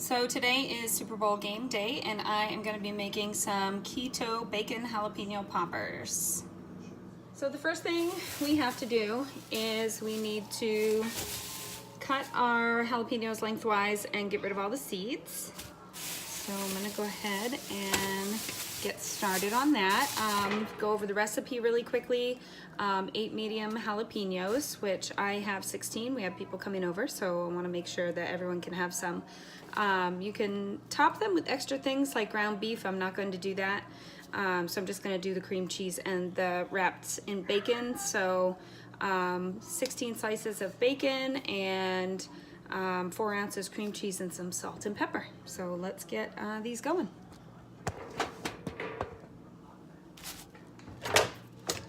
So today is Super Bowl game day and I am going to be making some keto bacon jalapeno poppers. So the first thing we have to do is we need to cut our jalapenos lengthwise and get rid of all the seeds. So I'm going to go ahead and get started on that. Go over the recipe really quickly. 8 medium jalapenos, which I have 16. We have people coming over, so I want to make sure that everyone can have some. You can top them with extra things like ground beef. I'm not going to do that. So I'm just going to do the cream cheese and the wrapped in bacon. So 16 slices of bacon and 4 ounces cream cheese and some salt and pepper. So let's get these going.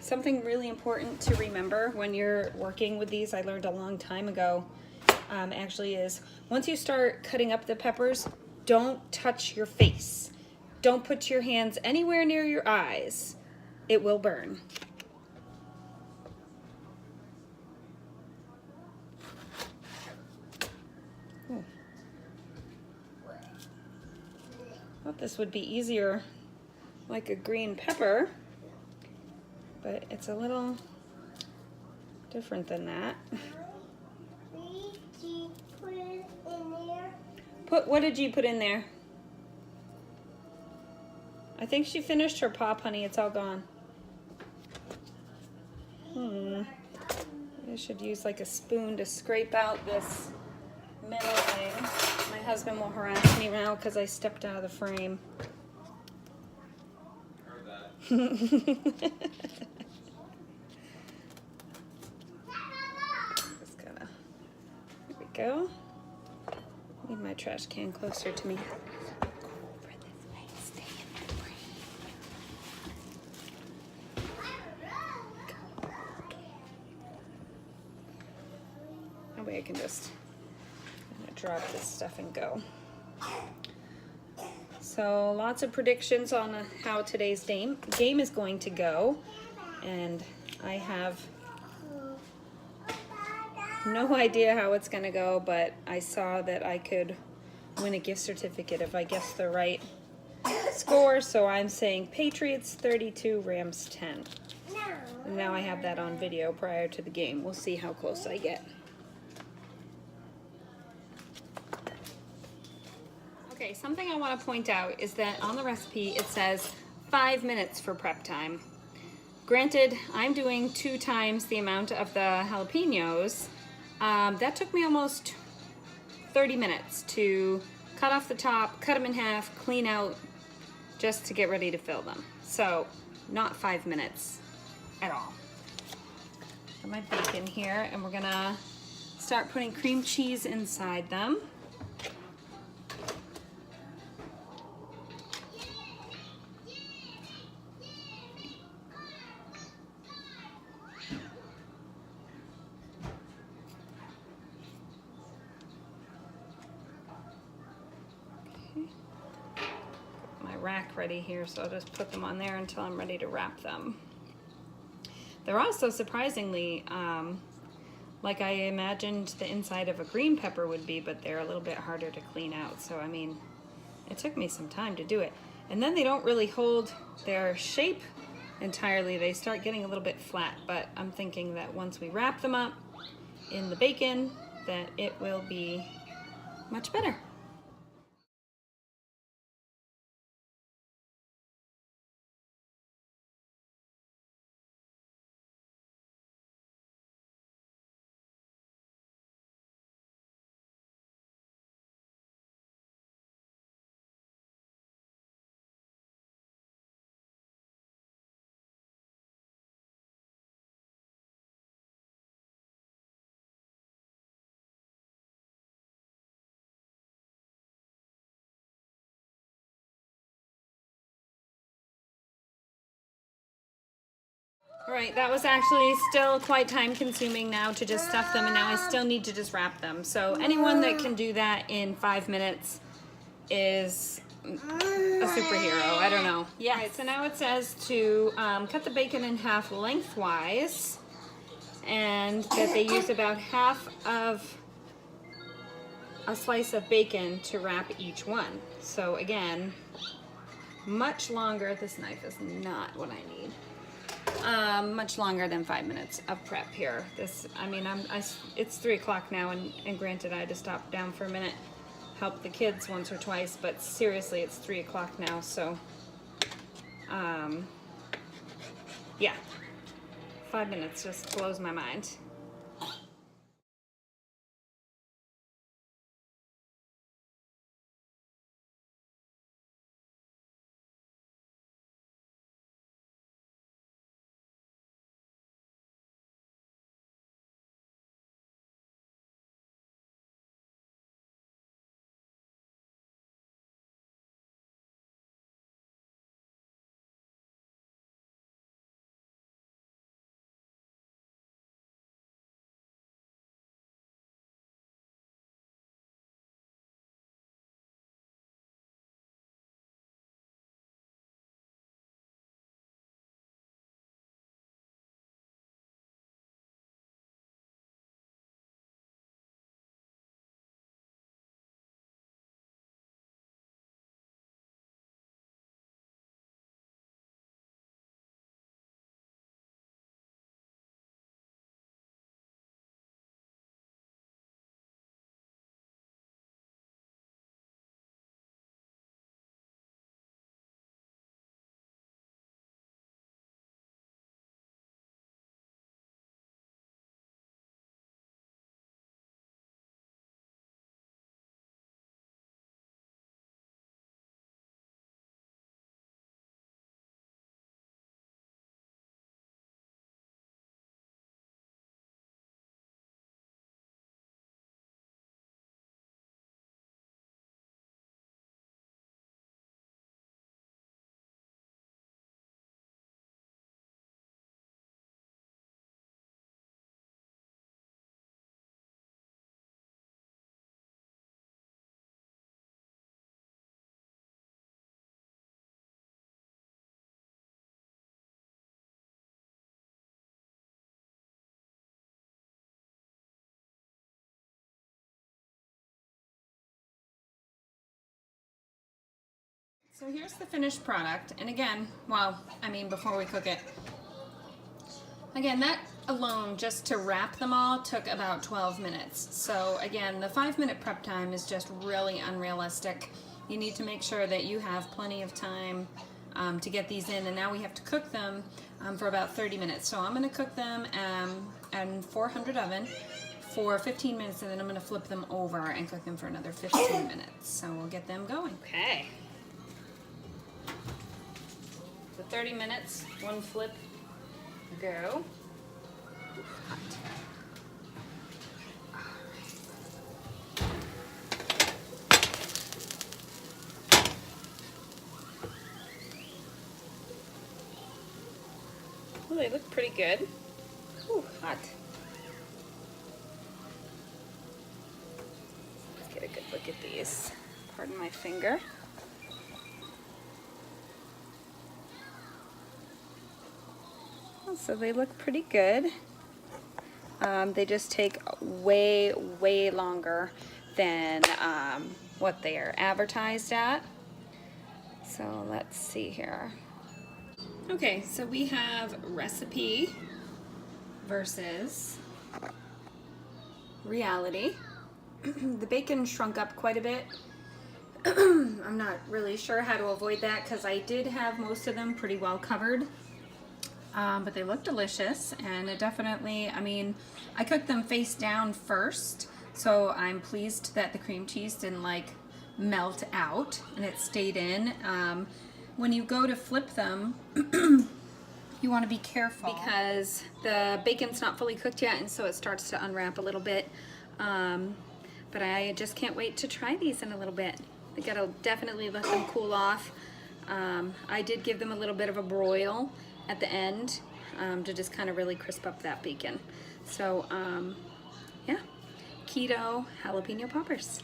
Something really important to remember when you're working with these, I learned a long time ago, actually is once you start cutting up the peppers, don't touch your face. Don't put your hands anywhere near your eyes. It will burn. Ooh. Thought this would be easier like a green pepper, but it's a little different than that. What did you put in there? I think she finished her pop, honey. It's all gone. I should use like a spoon to scrape out this middle thing. My husband will harass me now because I stepped out of the frame. Heard that. Just gonna, here we go. Need my trash can closer to me. Go over this way, stay in the frame. That way I can just drop this stuff and go. So lots of predictions on how today's game is going to go, and I have no idea how it's gonna go, but I saw that I could win a gift certificate if I guessed the right score, so I'm saying Patriots 32, Rams 10. And now I have that on video prior to the game. We'll see how close I get. Okay, something I want to point out is that on the recipe it says 5 minutes for prep time. Granted, I'm doing 2 times the amount of the jalapenos. That took me almost 30 minutes to cut off the top, cut them in half, clean out, just to get ready to fill them. So, not 5 minutes at all. Got my bacon here, and we're gonna start putting cream cheese inside them. Rack ready here, so I'll just put them on there until I'm ready to wrap them. They're also surprisingly like I imagined the inside of a green pepper would be, but they're a little bit harder to clean out. So I mean, it took me some time to do it. And then they don't really hold their shape entirely. They start getting a little bit flat, but I'm thinking that once we wrap them up in the bacon, that it will be much better. All right, that was actually still quite time consuming now to just stuff them, and now I still need to just wrap them. So anyone that can do that in 5 minutes is a superhero. I don't know. Yeah. All right, so now it says to cut the bacon in half lengthwise, and that they use about half of a slice of bacon to wrap each one. So again, much longer. This knife is not what I need. Much longer than 5 minutes of prep here. This, I mean, it's 3 o'clock now, and granted, I had to stop down for a minute, help the kids once or twice, but seriously, it's 3 o'clock now, so, yeah, 5 minutes just blows my mind. So here's the finished product, and again, well, I mean, before we cook it, again, that alone, just to wrap them all, took about 12 minutes. So again, the 5-minute prep time is just really unrealistic. You need to make sure that you have plenty of time to get these in, and now we have to cook them for about 30 minutes. So I'm going to cook them in 400 oven for 15 minutes, and then I'm going to flip them over and cook them for another 15 minutes. So we'll get them going. Okay. So 30 minutes, one flip, go. Hot. Well, they look pretty good. Ooh, hot. Let's get a good look at these. Pardon my finger. So they look pretty good. They just take way, way longer than what they are advertised at. So let's see here. Okay, so we have recipe versus reality. The bacon shrunk up quite a bit. I'm not really sure how to avoid that because I did have most of them pretty well covered. But they look delicious, and it definitely, I mean, I cooked them face down first, so I'm pleased that the cream cheese didn't like melt out and it stayed in. When you go to flip them, you want to be careful because the bacon's not fully cooked yet, and so it starts to unwrap a little bit. But I just can't wait to try these in a little bit. I gotta definitely let them cool off. I did give them a little bit of a broil at the end to just kind of really crisp up that bacon. So yeah, keto jalapeno poppers.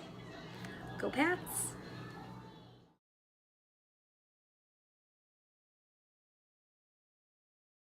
Go Pats!